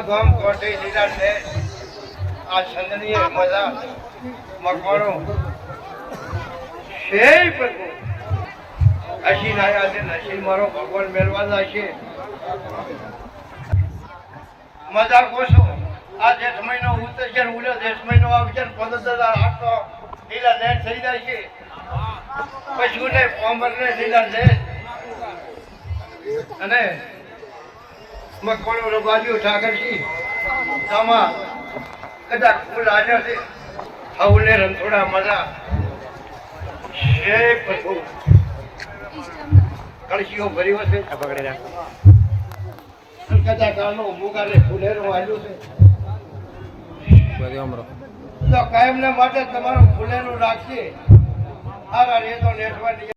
ગામ કોઠી લીલા છે આ સંદનીય મજા મકવાણો છે પ્રભુ અશી નાયા છે નશી મારો ભગવાન મેળવા છે મજા કોશો આ જેઠ મહિનો ઉતરશે ઉલ્યો જેઠ મહિનો આવશે 15,800 લીલા નેટ થઈ જાય છે પશુને કોમરને લીલા નેટ અને મકવાણો બાજુ ઠાકરજી તમા કદાચ ફૂલ હાજર છે હવલે રંથોડા મજા છે પ્રભુ કળશીઓ ભરી હશે પકડી રાખ કદાચ કાળનો મુગાને ફૂલેરો આવ્યું છે તો કાયમને માટે તમારો ફૂલેરો રાખશે આ રેતો નેટવા